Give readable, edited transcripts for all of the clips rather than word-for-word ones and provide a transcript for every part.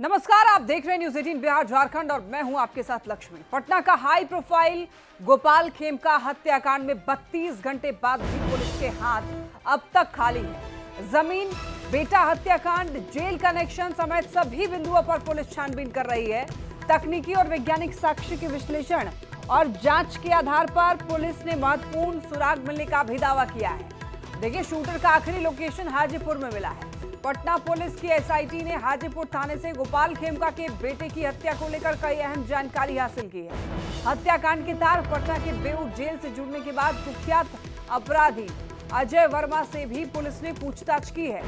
नमस्कार, आप देख रहे हैं न्यूज 18 बिहार झारखंड और मैं हूं आपके साथ लक्ष्मी। पटना का हाई प्रोफाइल गोपाल खेमका हत्याकांड में 32 घंटे बाद भी पुलिस के हाथ अब तक खाली है। जमीन, बेटा हत्याकांड, जेल कनेक्शन समेत सभी बिंदुओं पर पुलिस छानबीन कर रही है। तकनीकी और वैज्ञानिक साक्ष्य के विश्लेषण और जांच के आधार पर पुलिस ने महत्वपूर्ण सुराग मिलने का भी दावा किया है। देखिए, शूटर का आखिरी लोकेशन हाजीपुर में मिला है। पटना पुलिस की एसआईटी ने हाजीपुर थाने से गोपाल खेमका के बेटे की हत्या को लेकर कई अहम जानकारी हासिल की है। हत्याकांड के तार पटना के बेऊर जेल से जुड़ने के बाद कुख्यात अपराधी अजय वर्मा से भी पुलिस ने पूछताछ की है।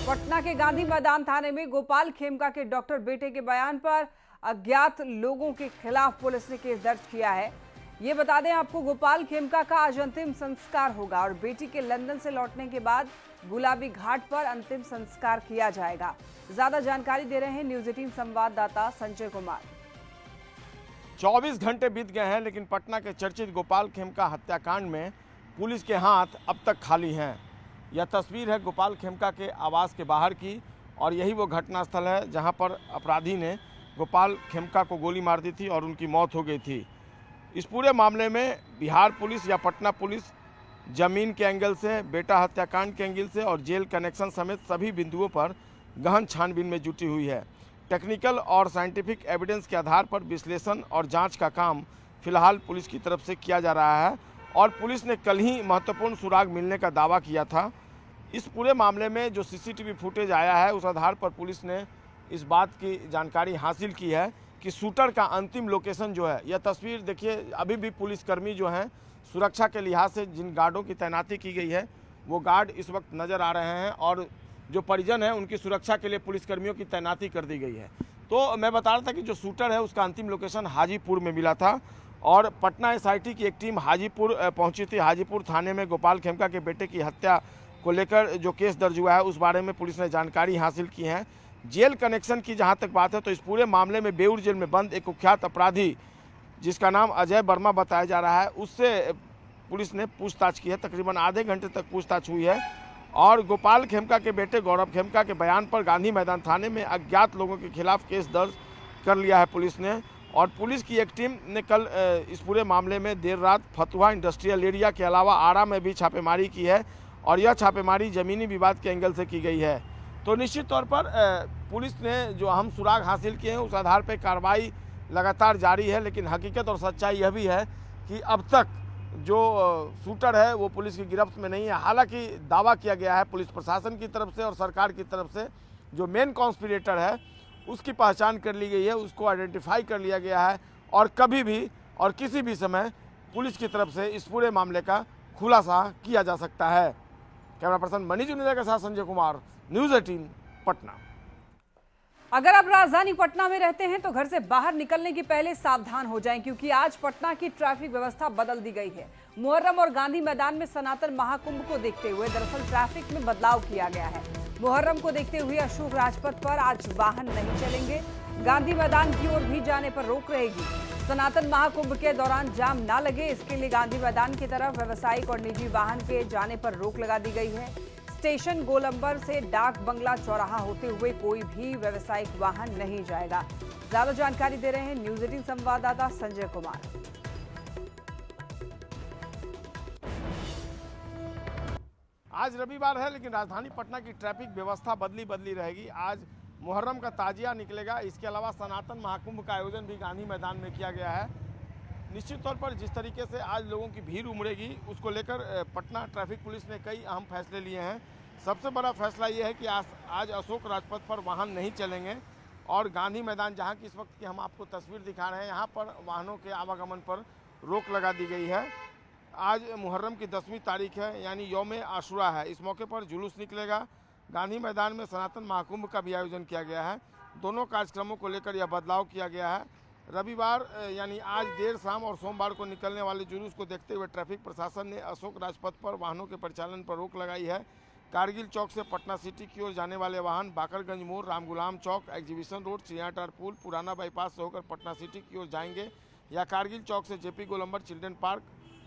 पटना के गांधी मैदान थाने में गोपाल खेमका के डॉक्टर बेटे के बयान पर अज्ञात लोगों के खिलाफ पुलिस ने केस दर्ज किया है। ये बता दें आपको, गोपाल खेमका का आज अंतिम संस्कार होगा और बेटी के लंदन से लौटने के बाद गुलाबी घाट पर अंतिम संस्कार किया जाएगा। ज्यादा जानकारी दे रहे हैं न्यूज 18 संवाददाता संजय कुमार। 24 घंटे बीत गए हैं, लेकिन पटना के चर्चित गोपाल खेमका हत्याकांड में पुलिस के हाथ अब तक खाली हैं। यह तस्वीर है गोपाल खेमका के आवास के बाहर की और यही वो घटनास्थल है जहां पर अपराधी ने गोपाल खेमका को गोली मार दी थी और उनकी मौत हो गई थी। इस पूरे मामले में बिहार पुलिस या पटना पुलिस जमीन के एंगल से, बेटा हत्याकांड के एंगल से और जेल कनेक्शन समेत सभी बिंदुओं पर गहन छानबीन में जुटी हुई है। टेक्निकल और साइंटिफिक एविडेंस के आधार पर विश्लेषण और जांच का काम फिलहाल पुलिस की तरफ से किया जा रहा है और पुलिस ने कल ही महत्वपूर्ण सुराग मिलने का दावा किया था। इस पूरे मामले में जो सीसीटीवी फुटेज आया है उस आधार पर पुलिस ने इस बात की जानकारी हासिल की है कि शूटर का अंतिम लोकेशन जो है, यह तस्वीर देखिए, अभी भी पुलिसकर्मी जो हैं सुरक्षा के लिहाज से जिन गार्डों की तैनाती की गई है वो गार्ड इस वक्त नज़र आ रहे हैं और जो परिजन हैं उनकी सुरक्षा के लिए पुलिसकर्मियों की तैनाती कर दी गई है। तो मैं बता रहा था कि जो शूटर है उसका अंतिम लोकेशन हाजीपुर में मिला था और पटना एसआईटी की एक टीम हाजीपुर पहुंची थी। हाजीपुर थाने में गोपाल खेमका के बेटे की हत्या को लेकर जो केस दर्ज हुआ है उस बारे में पुलिस ने जानकारी हासिल की है। जेल कनेक्शन की जहां तक बात है तो इस पूरे मामले में बेऊर जेल में बंद एक कुख्यात अपराधी जिसका नाम अजय वर्मा बताया जा रहा है, उससे पुलिस ने पूछताछ की है। तकरीबन आधे घंटे तक पूछताछ हुई है और गोपाल खेमका के बेटे गौरव खेमका के बयान पर गांधी मैदान थाने में अज्ञात लोगों के खिलाफ केस दर्ज कर लिया है पुलिस ने। और पुलिस की एक टीम ने कल इस पूरे मामले में देर रात फतुहा इंडस्ट्रियल एरिया के अलावा आरा में भी छापेमारी की है और यह छापेमारी ज़मीनी विवाद के एंगल से की गई है। तो निश्चित तौर पर पुलिस ने जो अहम सुराग हासिल किए हैं उस आधार पर कार्रवाई लगातार जारी है, लेकिन हकीकत और सच्चाई यह भी है कि अब तक जो शूटर है वो पुलिस की गिरफ्त में नहीं है। हालांकि दावा किया गया है पुलिस प्रशासन की तरफ से और सरकार की तरफ से जो मेन कॉन्स्पिरेटर है उसकी पहचान कर ली गई है, उसको आइडेंटिफाई कर लिया गया है और कभी भी और किसी भी समय पुलिस की तरफ से इस पूरे मामले का खुलासा किया जा सकता है। कैमरा पर्सन मनीष जुनेजा के साथ संजय कुमार, न्यूज 18 पटना। अगर आप राजधानी पटना में रहते हैं तो घर से बाहर निकलने के पहले सावधान हो जाएं, क्योंकि आज पटना की ट्रैफिक व्यवस्था बदल दी गई है। मुहर्रम और गांधी मैदान में सनातन महाकुंभ को देखते हुए दरअसल ट्रैफिक में बदलाव किया गया है। मुहर्रम को देखते हुए अशोक राजपथ पर आज वाहन नहीं चलेंगे। गांधी मैदान की ओर भी जाने पर रोक रहेगी। सनातन महाकुंभ के दौरान जाम ना लगे, इसके लिए गांधी मैदान की तरफ व्यावसायिक और निजी वाहन के जाने पर रोक लगा दी गई है। स्टेशन गोलंबर से डाक बंगला चौराहा होते हुए कोई भी व्यावसायिक वाहन नहीं जाएगा। ज्यादा जानकारी दे रहे हैं न्यूज 18 संवाददाता संजय कुमार। आज रविवार है, लेकिन राजधानी पटना की ट्रैफिक व्यवस्था बदली रहेगी। आज मुहर्रम का ताजिया निकलेगा। इसके अलावा सनातन महाकुंभ का आयोजन भी गांधी मैदान में किया गया है। निश्चित तौर पर जिस तरीके से आज लोगों की भीड़ उमड़ेगी उसको लेकर पटना ट्रैफिक पुलिस ने कई अहम फैसले लिए हैं। सबसे बड़ा फैसला ये है कि आज अशोक राजपथ पर वाहन नहीं चलेंगे और गांधी मैदान, जहां की इस वक्त की हम आपको तस्वीर दिखा रहे हैं, यहां पर वाहनों के आवागमन पर रोक लगा दी गई है। आज मुहर्रम की 10वीं तारीख है, यानी यौम आशुरा है। इस मौके पर जुलूस निकलेगा। गांधी मैदान में सनातन महाकुंभ का भी आयोजन किया गया है। दोनों कार्यक्रमों को लेकर यह बदलाव किया गया है। रविवार यानी आज देर शाम और सोमवार को निकलने वाले जुलूस को देखते हुए ट्रैफिक प्रशासन ने अशोक राजपथ पर वाहनों के परिचालन पर रोक लगाई है। कारगिल चौक से पटना सिटी की ओर जाने वाले वाहन बाकरगंज मोड़, राम गुलाम चौक, एग्जीबिशन रोड, चिड़ियाटार पुल, पुराना बाईपास से होकर पटना सिटी की ओर जाएंगे या कारगिल चौक से जेपी गोलंबर चिल्ड्रन पार्क,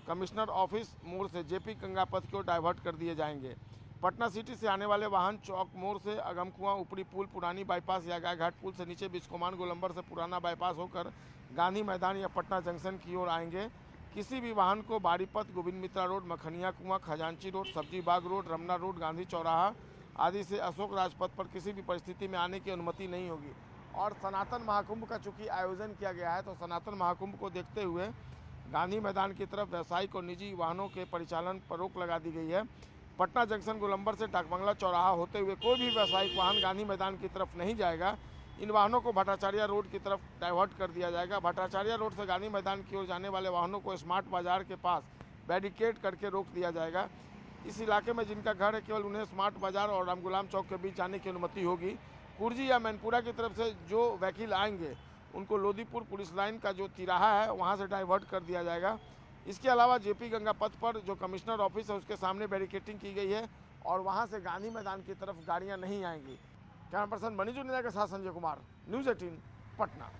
कमिश्नर ऑफिस मोड़ से जेपी गंगा पथ की ओर डाइवर्ट कर दिए जाएंगे। पटना सिटी से आने वाले वाहन चौक मोड़ से अगमकुआं ऊपरी पुल, पुरानी बाईपास या गायघाट पुल से नीचे बिस्कोमान गोलंबर से पुराना बाईपास होकर गांधी मैदान या पटना जंक्शन की ओर आएंगे। किसी भी वाहन को बारीपत, गोविंद मित्रा रोड, मखनिया कुआं, खजांची रोड, सब्जी बाग रोड, रमना रोड, गांधी चौराहा आदि से अशोक राजपथ पर किसी भी परिस्थिति में आने की अनुमति नहीं होगी। और सनातन महाकुंभ का चूंकि आयोजन किया गया है, तो सनातन महाकुंभ को देखते हुए गांधी मैदान की तरफ व्यावसायिक और निजी वाहनों के परिचालन पर रोक लगा दी गई है। पटना जंक्शन गोलंबर से डाकबंगला चौराहा होते हुए कोई भी व्यावसायिक वाहन गांधी मैदान की तरफ नहीं जाएगा। इन वाहनों को भट्टाचार्य रोड की तरफ डाइवर्ट कर दिया जाएगा। भट्टाचार्य रोड से गांधी मैदान की ओर जाने वाले वाहनों को स्मार्ट बाजार के पास बैरिकेड करके रोक दिया जाएगा। इस इलाके में जिनका घर है केवल उन्हें स्मार्ट बाजार और रामगुलाम चौक के बीच जाने की अनुमति होगी। कुर्जी या मैनपुरा की तरफ से जो वकील आएंगे उनको लोदीपुर पुलिस लाइन का जो तिराहा है वहां से डाइवर्ट कर दिया जाएगा। इसके अलावा जेपी गंगा पथ पर जो कमिश्नर ऑफिस है उसके सामने बैरिकेटिंग की गई है और वहां से गांधी मैदान की तरफ गाड़ियां नहीं आएंगी। कैमरा पर्सन मनीजू निदा के साथ संजय कुमार, न्यूज़ 18 पटना।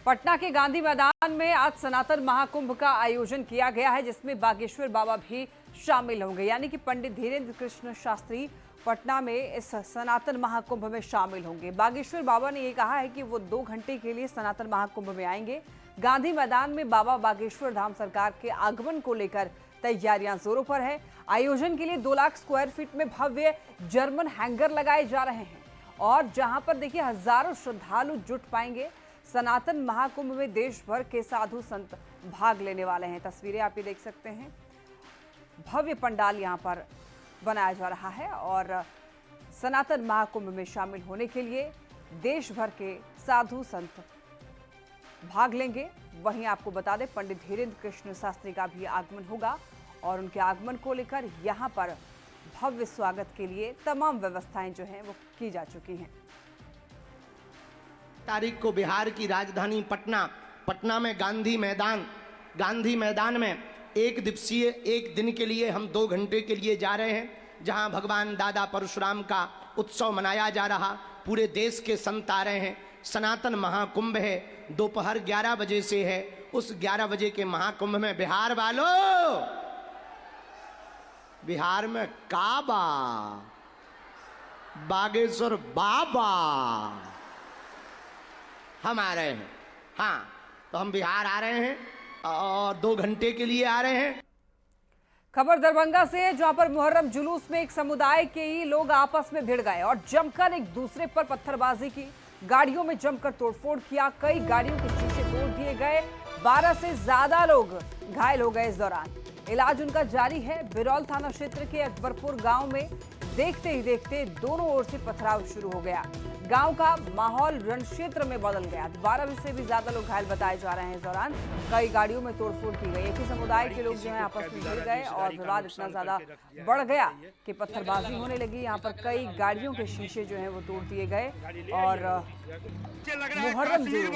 पटना के गांधी मैदान में आज सनातन महाकुंभ का आयोजन किया गया है, जिसमें बागेश्वर बाबा भी शामिल होंगे। यानी कि पंडित धीरेन्द्र कृष्ण शास्त्री पटना में इस सनातन महाकुंभ में शामिल होंगे। बागेश्वर बाबा ने ये कहा है कि वो 2 घंटे के लिए सनातन महाकुंभ में आएंगे। गांधी मैदान में बाबा बागेश्वर धाम सरकार के आगमन को लेकर तैयारियां जोरों पर है। आयोजन के लिए 2 लाख स्क्वायर फीट में भव्य जर्मन हैंगर लगाए जा रहे हैं और जहां पर देखिए हजारों श्रद्धालु जुट पाएंगे। सनातन महाकुंभ में देश भर के साधु संत भाग लेने वाले हैं। तस्वीरें आप ये देख सकते हैं। भव्य पंडाल यहां पर बनाया जा रहा है और सनातन महाकुंभ में शामिल होने के लिए देश भर के साधु संत भाग लेंगे। वहीं आपको बता दें पंडित धीरेन्द्र कृष्ण शास्त्री का भी आगमन होगा और उनके आगमन को लेकर यहां पर भव्य स्वागत के लिए तमाम व्यवस्थाएं जो हैं वो की जा चुकी हैं। तारीख को बिहार की राजधानी पटना में गांधी मैदान में एक दिन के लिए हम 2 घंटे के लिए जा रहे हैं, जहां भगवान दादा परशुराम का उत्सव मनाया जा रहा। पूरे देश के संत आ रहे हैं। सनातन महाकुंभ है, दोपहर 11 बजे से है। उस 11 बजे के महाकुंभ में बिहार वालों, बिहार में काबा बागेश्वर बाबा हम आ रहे हैं। हाँ, तो हम बिहार आ रहे हैं और 2 घंटे के लिए आ रहे हैं। खबर दरभंगा से, जहां पर मुहर्रम जुलूस में एक समुदाय के ही लोग आपस में भिड़ गए और जमकर एक दूसरे पर पत्थरबाजी की। गाड़ियों में जमकर तोड़फोड़ किया। कई गाड़ियों के शीशे तोड़ दिए गए। 12 से ज्यादा लोग घायल हो गए। इस दौरान इलाज उनका जारी है। बिरौल थाना क्षेत्र के अकबरपुर गांव में देखते ही देखते दोनों ओर से पथराव शुरू हो गया। गांव का माहौल रण क्षेत्र में बदल गया। 12 से भी ज्यादा लोग घायल बताए जा रहे हैं। इस दौरान कई गाड़ियों में तोड़फोड़ की गई। एक ही समुदाय के लोग जो है आपस में भिड़ गए और विवाद इतना ज्यादा बढ़ गया कि पत्थरबाजी होने लगी। यहाँ पर कई गाड़ियों के शीशे जो है वो तोड़ दिए गए और मुहर्रम जुलूस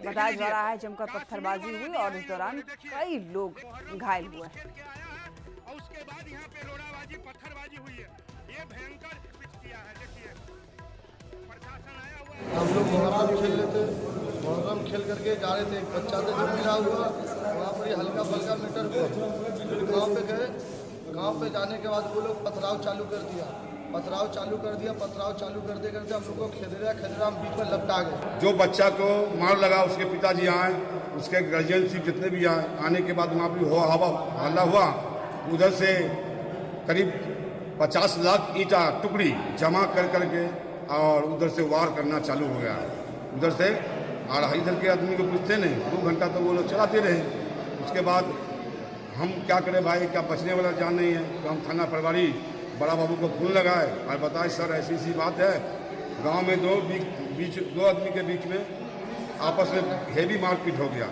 बताया जा रहा है जमकर पत्थरबाजी हुई और इस दौरान कई लोग घायल हुए हैं। उसके बाद यहाँ पे रोड़ाबाजी पत्थरबाजी हुई है। ये भयंकर पिच किया है। देखिए प्रशासन आया हुआ है। हम लोग मुहर्रम खेल रहे थे। मुहर्रम खेल करके जा रहे थे। एक बच्चा था जो मिला हुआ, वहाँ पर हल्का फल्का मीटर हुआ। फिर गाँव पे गए। गाँव पे जाने के बाद वो लोग पथराव चालू कर दिया। पथराव चालू करते करते हम लोग को खेदरा हम बीच में लपटा गए। जो बच्चा को मार लगा उसके पिताजी आए, उसके गार्जियन जितने भी आए, आने के बाद वहाँ भी हल्ला हुआ। उधर से करीब 50 लाख ईंटा टुकड़ी जमा कर करके और उधर से वार करना चालू हो गया। उधर से और इधर के आदमी को पूछते नहीं। 2 घंटा तो वो लोग चलाते रहे। उसके बाद हम क्या करें भाई, क्या बचने वाला जान नहीं है। तो हम थाना प्रभारी बड़ा बाबू को फोन लगाए और बताए सर ऐसी बात है, गांव में 2 आदमी के बीच में आपस में हेवी मारपीट हो गया।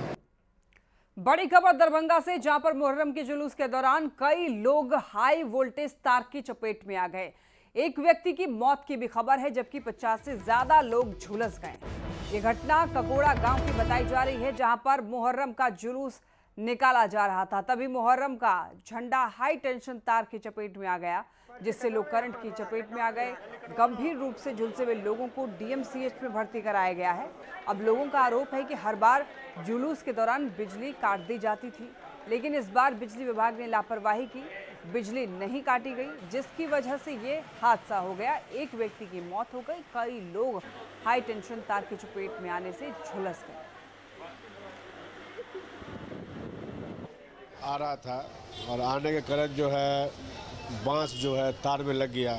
बड़ी खबर दरभंगा से, जहां पर मुहर्रम के जुलूस के दौरान कई लोग हाई वोल्टेज तार की चपेट में आ गए। एक व्यक्ति की मौत की भी खबर है, जबकि 50 से ज्यादा लोग झुलस गए। ये घटना ककोड़ा गांव की बताई जा रही है, जहां पर मुहर्रम का जुलूस निकाला जा रहा था। तभी मुहर्रम का झंडा हाई टेंशन तार की चपेट में आ गया, जिससे लोग करंट की चपेट में आ गए। गंभीर रूप से झुलसे हुए लोगों को डीएमसीएच में भर्ती कराया गया है। अब लोगों का आरोप है कि हर बार जुलूस के दौरान बिजली काट दी जाती थी, लेकिन इस बार बिजली विभाग ने लापरवाही की। बिजली नहीं काटी गई, जिसकी वजह से ये हादसा हो गया। एक व्यक्ति की मौत हो गई, कई लोग हाई टेंशन तार की चपेट में आने से झुलस गए। आ रहा था और आने के कारण जो है बांस जो है तार में लग गया।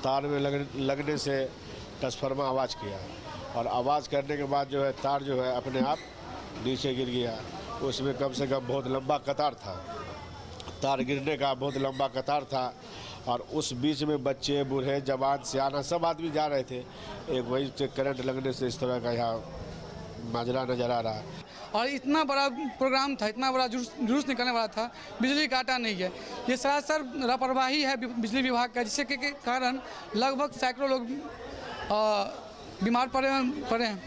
तार में लगने से ट्रांसफार्मर आवाज़ किया और आवाज़ करने के बाद जो है तार जो है अपने आप नीचे गिर गया। उसमें कम से कम बहुत लंबा कतार था, तार गिरने का बहुत लंबा कतार था और उस बीच में बच्चे, बूढ़े, जवान, सियाना सब आदमी जा रहे थे। एक वही से करंट लगने से इस तरह का यहाँ माजरा नज़र आ रहा है। और इतना बड़ा प्रोग्राम था, इतना बड़ा जुलूस निकलने वाला था, बिजली काटा नहीं है। ये सरासर लापरवाही है बिजली विभाग का, जिसके के कारण लगभग सैकड़ों लोग बीमार पड़े हैं।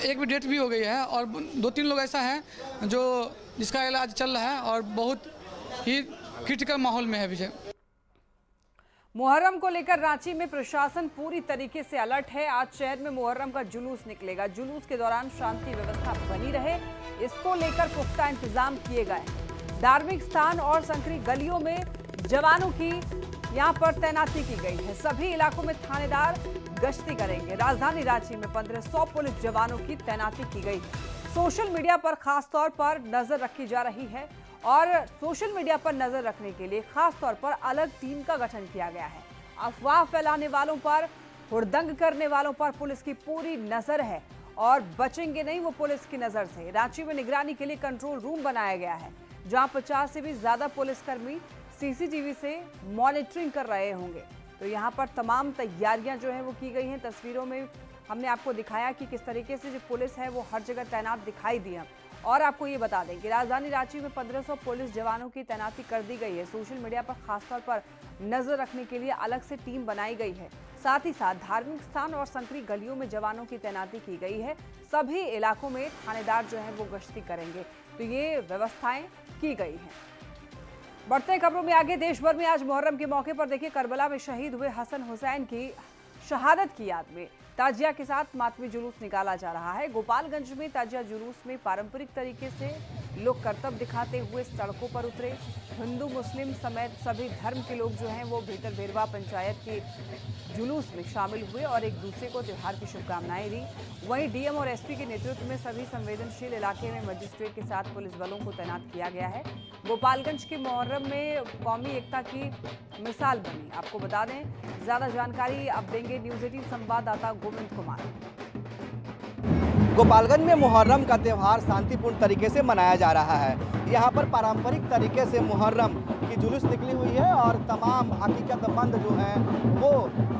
एक भी डेथ भी हो गई है और 2-3 लोग ऐसा है जो जिसका इलाज चल रहा है और बहुत ही क्रिटिकल माहौल में है विजय। मुहर्रम को लेकर रांची में प्रशासन पूरी तरीके से अलर्ट है। आज शहर में मुहर्रम का जुलूस निकलेगा। जुलूस के दौरान शांति व्यवस्था बनी रहे, इसको लेकर पुख्ता इंतजाम किए गए। धार्मिक स्थान और संकरी गलियों में जवानों की यहां पर तैनाती की गई है। सभी इलाकों में थानेदार गश्ती करेंगे। राजधानी रांची में 1500 पुलिस जवानों की तैनाती की गई। सोशल मीडिया पर खास तौर पर नजर रखी जा रही है और सोशल मीडिया पर नजर रखने के लिए खास तौर पर अलग टीम का गठन किया गया है। अफवाह फैलाने वालों पर, हुड़दंग करने वालों पर पुलिस की पूरी नजर है और बचेंगे नहीं वो पुलिस की नजर से। रांची में निगरानी के लिए कंट्रोल रूम बनाया गया है, जहां 50 से भी ज्यादा पुलिसकर्मी सीसीटीवी से मॉनिटरिंग कर रहे होंगे। तो यहाँ पर तमाम तैयारियां जो है वो की गई हैं। तस्वीरों में हमने आपको दिखाया कि किस तरीके से जो पुलिस है वो हर जगह तैनात दिखाई दी है। और आपको ये बता दें कि राजधानी रांची में 1500 पुलिस जवानों की तैनाती कर दी गई है। सोशल मीडिया पर खासतौर पर नजर रखने के लिए अलग से टीम बनाई गई है। साथ ही साथ धार्मिक स्थान और संकरी गलियों में जवानों की तैनाती की गई है। सभी इलाकों में थानेदार जो है वो गश्ती करेंगे। तो ये व्यवस्थाएं की गई हैं। बढ़ते खबरों में आगे, देश भर में आज मुहर्रम के मौके पर देखिए करबला में शहीद हुए हसन हुसैन की शहादत की याद में ताजिया के साथ मातमी जुलूस निकाला जा रहा है। गोपालगंज में ताजिया जुलूस में पारंपरिक तरीके से लोग करतब दिखाते हुए सड़कों पर उतरे। हिंदू मुस्लिम समेत सभी धर्म के लोग जो हैं वो भीतर भेरवा पंचायत के जुलूस में शामिल हुए और एक दूसरे को त्योहार की शुभकामनाएं दी। वहीं डीएम और एसपी के नेतृत्व में सभी संवेदनशील इलाके में मजिस्ट्रेट के साथ पुलिस बलों को तैनात किया गया है। गोपालगंज के मुहर्रम में कौमी एकता की मिसाल बनी। आपको बता दें, ज्यादा जानकारी अब देंगे न्यूज़ 18 संवाददाता गोविंद कुमार। गोपालगंज में मुहर्रम का त्यौहार शांतिपूर्ण तरीके से मनाया जा रहा है। यहाँ पर पारंपरिक तरीके से मुहर्रम की जुलूस निकली हुई है और तमाम हकीकतमंद जो हैं वो,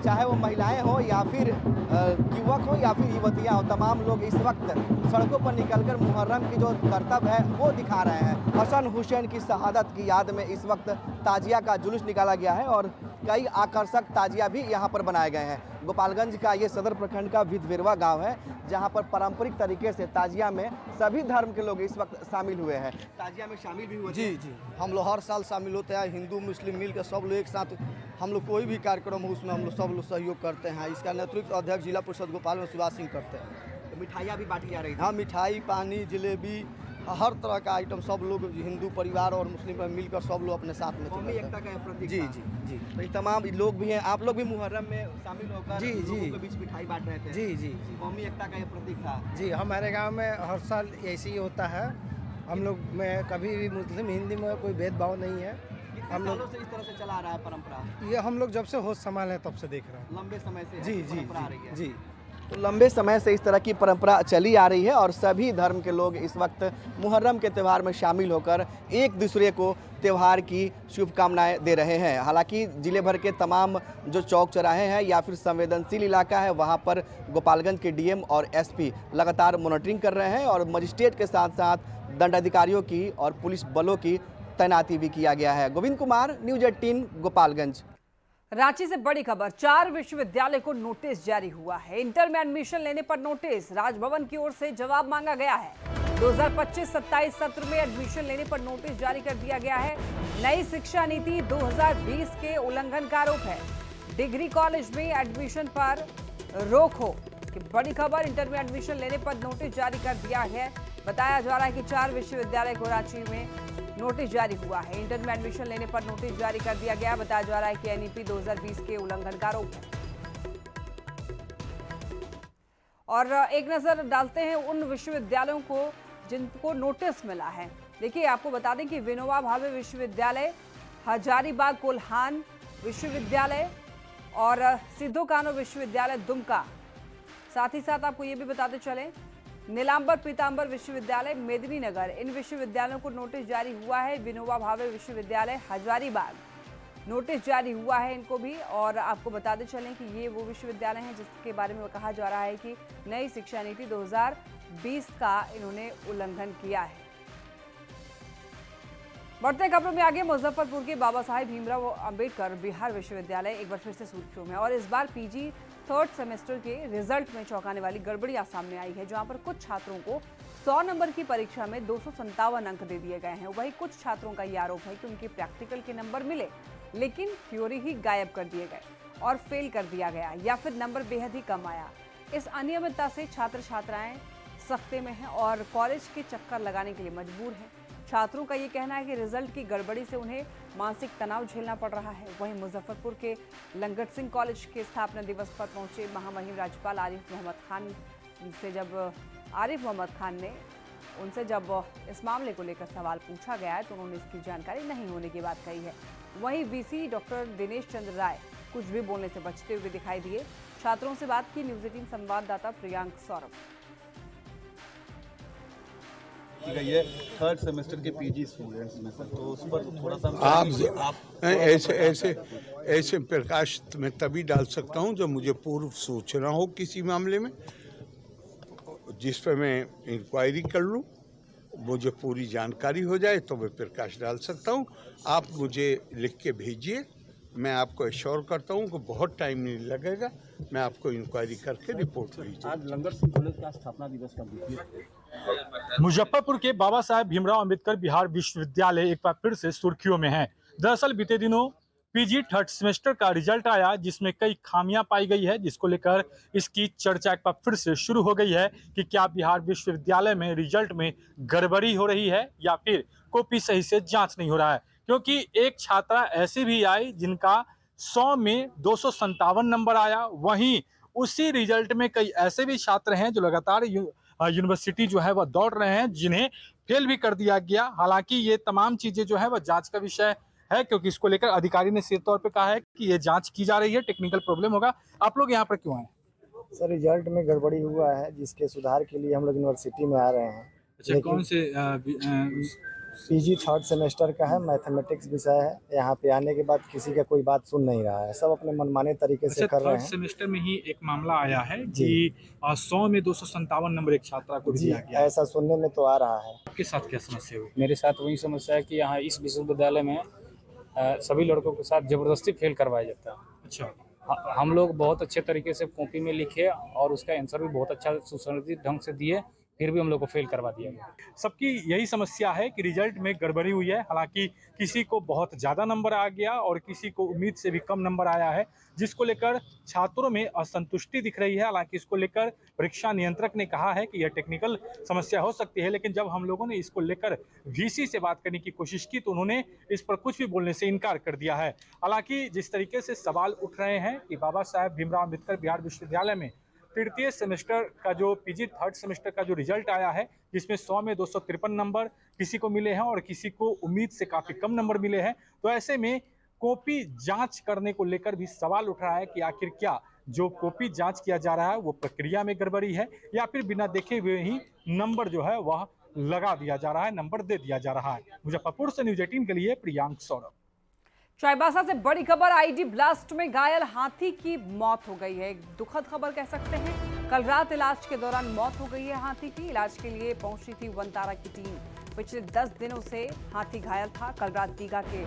चाहे वो महिलाएं हो या फिर युवक हो या फिर युवतियाँ हो, तमाम लोग इस वक्त सड़कों पर निकलकर मुहर्रम की जो कर्तव्य है वो दिखा रहे हैं। हसन हुसैन की शहादत की याद में इस वक्त ताजिया का जुलूस निकाला गया है और कई आकर्षक ताजिया भी यहाँ पर बनाए गए हैं। गोपालगंज का ये सदर प्रखंड का भितवेरवा गांव है, जहाँ पर पारंपरिक तरीके से ताजिया में सभी धर्म के लोग इस वक्त शामिल हुए हैं। ताजिया में शामिल भी हुए? जी, हम लोग हर साल शामिल होते हैं। हिंदू मुस्लिम मिल के सब लोग एक साथ, हम लोग कोई भी कार्यक्रम हो उसमें हम लोग सब लोग सहयोग करते हैं। इसका नेतृत्व अध्यक्ष जिला परिषद गोपाल में सुभाष सिंह करते हैं। तो मिठाइयाँ भी बांटी जा रही है? हाँ, मिठाई, पानी, जलेबी, हर तरह का आइटम सब लोग हिंदू परिवार और मुस्लिम मिलकर सब लोग अपने साथ में कौमी एकता का प्रतीक। जी जी जी। तो ये तमाम लोग भी हैं, आप लोग भी मुहर्रम में शामिल होकर जी, लोगों जी। के बीच मिठाई बांट रहे थे? जी जी कौमी एकता का ये प्रतीक था। जी, हमारे गांव में हर साल ऐसे ही होता है। हम लोग में कभी भी मुस्लिम हिंदी में कोई भेदभाव नहीं है। हम लोग से इस तरह से चला आ रहा है परंपरा? ये हम लोग जब से होश संभाले हैं तब से देख रहे हैं। लंबे समय से जी जी परंपरा आ रही है। जी। तो लंबे समय से इस तरह की परंपरा चली आ रही है और सभी धर्म के लोग इस वक्त मुहर्रम के त्यौहार में शामिल होकर एक दूसरे को त्यौहार की शुभकामनाएं दे रहे हैं। हालांकि जिले भर के तमाम जो चौक चौराहे हैं या फिर संवेदनशील इलाका है, वहां पर गोपालगंज के डीएम और एसपी लगातार मॉनिटरिंग कर रहे हैं और मजिस्ट्रेट के साथ साथ दंडाधिकारियों की और पुलिस बलों की तैनाती भी किया गया है। गोविंद कुमार, न्यूज़ 18 गोपालगंज। रांची से बड़ी खबर, 4 विश्वविद्यालय को नोटिस जारी हुआ है। इंटर में एडमिशन लेने पर नोटिस, राजभवन की ओर से जवाब मांगा गया है। 2025-27 सत्र में एडमिशन लेने पर नोटिस जारी कर दिया गया है। नई शिक्षा नीति 2020 के उल्लंघन का आरोप है। डिग्री कॉलेज में एडमिशन पर रोक हो। कि बड़ी खबर, इंटर में एडमिशन लेने पर नोटिस जारी कर दिया है। बताया जा रहा है कि 4 विश्वविद्यालय को रांची में नोटिस जारी हुआ है। इंटर में एडमिशन लेने पर नोटिस जारी कर दिया गया। बताया जा रहा है कि एनईपी 2020 के उल्लंघन का आरोप है। और एक नजर डालते हैं उन विश्वविद्यालयों को जिनको नोटिस मिला है। देखिए, आपको बता दें कि विनोबा भावे विश्वविद्यालय, हजारीबाग कोल्हान विश्वविद्यालय और सिद्धो कान्हो विश्वविद्यालय दुमका, साथ ही साथ आपको ये भी बताते चलें नीलांबर पीतांबर विश्वविद्यालय मेदिनीनगर, इन विश्वविद्यालयों को नोटिस जारी हुआ है। विनोबा भावे विश्वविद्यालय हजारीबाग नोटिस जारी हुआ है इनको भी। और आपको बताते चलें कि ये वो विश्वविद्यालय हैं जिसके बारे में कहा जा रहा है कि नई शिक्षा नीति 2020 का इन्होंने उल्लंघन किया है। बढ़ते खबरों में आगे, मुजफ्फरपुर के बाबा साहेब भीमराव अंबेडकर बिहार विश्वविद्यालय एक बार फिर से सुर्खियों में, और इस बार पीजी 3rd सेमेस्टर के रिजल्ट में चौंकाने वाली गड़बड़ियां सामने आई है, जहां पर कुछ छात्रों को 100 नंबर की परीक्षा में 257 अंक दे दिए गए हैं। वहीं कुछ छात्रों का यह आरोप है कि उनके प्रैक्टिकल के नंबर मिले लेकिन थ्योरी ही गायब कर दिए गए और फेल कर दिया गया, या फिर नंबर बेहद ही कम आया। इस अनियमितता से छात्र छात्राएं सख्ते में हैं और कॉलेज के चक्कर लगाने के लिए मजबूर हैं। छात्रों का ये कहना है कि रिजल्ट की गड़बड़ी से उन्हें मानसिक तनाव झेलना पड़ रहा है। वहीं मुजफ्फरपुर के लंगट सिंह कॉलेज के स्थापना दिवस पर पहुंचे महामहिम राज्यपाल आरिफ मोहम्मद खान ने उनसे जब इस मामले को लेकर सवाल पूछा गया है तो उन्होंने इसकी जानकारी नहीं होने की बात कही है। वहीं वीसी डॉक्टर दिनेश चंद्र राय कुछ भी बोलने से बचते हुए दिखाई दिए। छात्रों से बात की न्यूज़ 18 संवाददाता प्रियांक सौरभ। गई है 3rd सेमेस्टर के पीजी स्टूडेंट्स में सर, तो उस पर थोड़ा सा आप ऐसे प्रकाश मैं तभी डाल सकता हूं जब मुझे पूर्व सूचना हो किसी मामले में, जिस पर मैं इंक्वायरी कर लूं, मुझे पूरी जानकारी हो जाए तो मैं प्रकाश डाल सकता हूं। आप मुझे लिख के भेजिए, मैं आपको एश्योर करता हूं कि बहुत टाइम नहीं लगेगा, मैं आपको इंक्वायरी करके रिपोर्ट भेजूंगा। आज लंगर सिंह कॉलेज का स्थापना दिवस का मुजफ्फरपुर के बाबा साहेब भीमराव अंबेडकर बिहार विश्वविद्यालय एक बार फिर से सुर्खियों में है। दरअसल बीते दिनों पीजी 3rd सेमेस्टर का रिजल्ट आया जिसमें कई खामियां पाई गई है, जिसको लेकर इसकी चर्चा एक बार फिर से शुरू हो गई है कि क्या बिहार विश्वविद्यालय में रिजल्ट में गड़बड़ी हो रही है या फिर कॉपी सही से जांच नहीं हो रहा है। क्योंकि एक छात्रा ऐसी भी आई जिनका 100 में 257 नंबर आया। वहीं उसी रिजल्ट में कई ऐसे भी छात्र हैं जो लगातार यूनिवर्सिटी जो है वह दौड़ रहे हैं, जिन्हें फेल भी कर दिया गया। हालांकि ये तमाम चीजें जो है वह जांच का विषय है, क्योंकि इसको लेकर अधिकारी ने सीधे तौर पे कहा है कि ये जांच की जा रही है, टेक्निकल प्रॉब्लम होगा। आप लोग यहाँ पर क्यों आए? सर, रिजल्ट में गड़बड़ी हुआ है जिसके सुधार के लिए हम लोग यूनिवर्सिटी में आ रहे हैं। अच्छा, कौन से पीजी 3rd सेमेस्टर का है, मैथमेटिक्स विषय है। यहाँ पे आने के बाद किसी का कोई बात सुन नहीं रहा है, सब अपने मनमाने तरीके से कर रहे हैं। 3rd सेमेस्टर में ही एक मामला आया है कि 100 में 257 नंबर एक छात्रा को दिया गया। ऐसा सुनने में तो आ रहा है। आपके साथ क्या समस्या हुई? मेरे साथ वही समस्या है कि यहाँ इस विश्वविद्यालय में सभी लड़कों के साथ जबरदस्ती फेल करवाया जाता है। अच्छा, हम लोग बहुत अच्छे तरीके से कॉपी में लिखे और उसका आंसर भी बहुत अच्छा सुसंगठित ढंग से दिए, फिर भी हम लोग को फेल करवा दिया गया। सबकी यही समस्या है कि रिजल्ट में गड़बड़ी हुई है। हालांकि किसी को बहुत ज़्यादा नंबर आ गया और किसी को उम्मीद से भी कम नंबर आया है, जिसको लेकर छात्रों में असंतुष्टि दिख रही है। हालांकि इसको लेकर परीक्षा नियंत्रक ने कहा है कि यह टेक्निकल समस्या हो सकती है, लेकिन जब हम लोगों ने इसको लेकर वीसी से बात करने की कोशिश की तो उन्होंने इस पर कुछ भी बोलने से इनकार कर दिया है। हालांकि जिस तरीके से सवाल उठ रहे हैं कि बाबा साहेब भीमराव अम्बेडकर बिहार विश्वविद्यालय में 3rd सेमेस्टर का जो पीजी 3rd सेमेस्टर का जो रिजल्ट आया है, जिसमें 100 में 253 नंबर किसी को मिले हैं और किसी को उम्मीद से काफ़ी कम नंबर मिले हैं, तो ऐसे में कॉपी जांच करने को लेकर भी सवाल उठ रहा है कि आखिर क्या जो कॉपी जांच किया जा रहा है वो प्रक्रिया में गड़बड़ी है या फिर बिना देखे हुए ही नंबर जो है वह लगा दिया जा रहा है, नंबर दे दिया जा रहा है। मुजफ्फरपुर से न्यूज़ 18 के लिए प्रियांक सौरभ। चाईबासा से बड़ी खबर, आईडी ब्लास्ट में घायल हाथी की मौत हो गई है। एक दुखद खबर कह सकते हैं। कल रात इलाज के दौरान मौत हो गई है हाथी की। इलाज के लिए पहुंची थी वनतारा की टीम। पिछले 10 दिनों से हाथी घायल था। कल रात दीघा के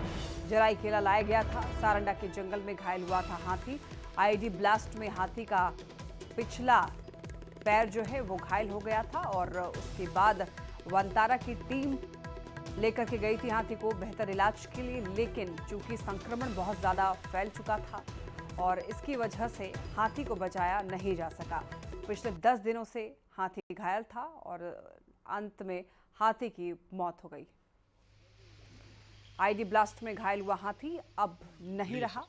जराई केला लाया गया था। सारंडा के जंगल में घायल हुआ था हाथी। आईडी ब्लास्ट में हाथी का पिछला पैर जो है वो घायल हो गया था और उसके बाद वनतारा की टीम लेकर के गई थी हाथी को बेहतर इलाज के लिए, लेकिन चूंकि संक्रमण बहुत ज़्यादा फैल चुका था और इसकी वजह से हाथी को बचाया नहीं जा सका। पिछले 10 दिनों से हाथी घायल था और अंत में हाथी की मौत हो गई। आईडी ब्लास्ट में घायल हुआ हाथी अब नहीं रहा,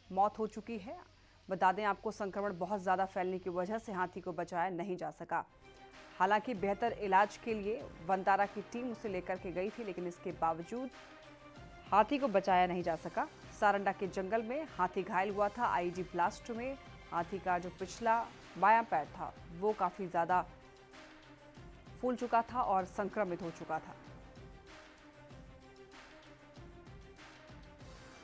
मौत हो चुकी है। बता दें आपको, संक्रमण बहुत ज़्यादा फैलने की वजह से हाथी को बचाया नहीं जा सका। हालांकि बेहतर इलाज के लिए वनतारा की टीम उसे लेकर के गई थी, लेकिन इसके बावजूद हाथी को बचाया नहीं जा सका। सारंडा के जंगल में हाथी घायल हुआ था। आईडी ब्लास्ट में हाथी का जो पिछला बायां पैर था वो काफ़ी ज़्यादा फूल चुका था और संक्रमित हो चुका था।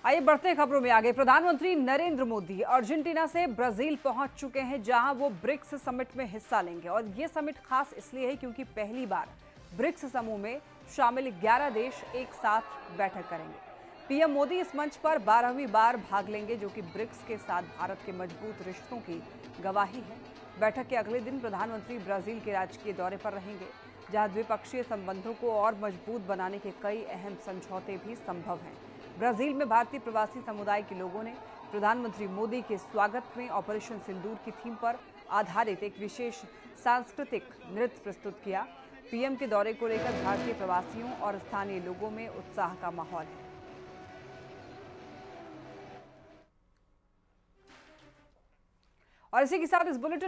आइए बढ़ते हैं खबरों में आगे। प्रधानमंत्री नरेंद्र मोदी अर्जेंटीना से ब्राजील पहुंच चुके हैं, जहां वो ब्रिक्स समिट में हिस्सा लेंगे। और ये समिट खास इसलिए है क्योंकि पहली बार ब्रिक्स समूह में शामिल 11 देश एक साथ बैठक करेंगे। पीएम मोदी इस मंच पर 12वीं बार भाग लेंगे, जो कि ब्रिक्स के साथ भारत के मजबूत रिश्तों की गवाही है। बैठक के अगले दिन प्रधानमंत्री ब्राजील के राजकीय दौरे पर रहेंगे, जहां द्विपक्षीय संबंधों को और मजबूत बनाने के कई अहम समझौते भी संभव हैं। ब्राजील में भारतीय प्रवासी समुदाय के लोगों ने प्रधानमंत्री मोदी के स्वागत में ऑपरेशन सिंदूर की थीम पर आधारित एक विशेष सांस्कृतिक नृत्य प्रस्तुत किया। पीएम के दौरे को लेकर भारतीय प्रवासियों और स्थानीय लोगों में उत्साह का माहौल है। और इसी के साथ इस बुलेटिन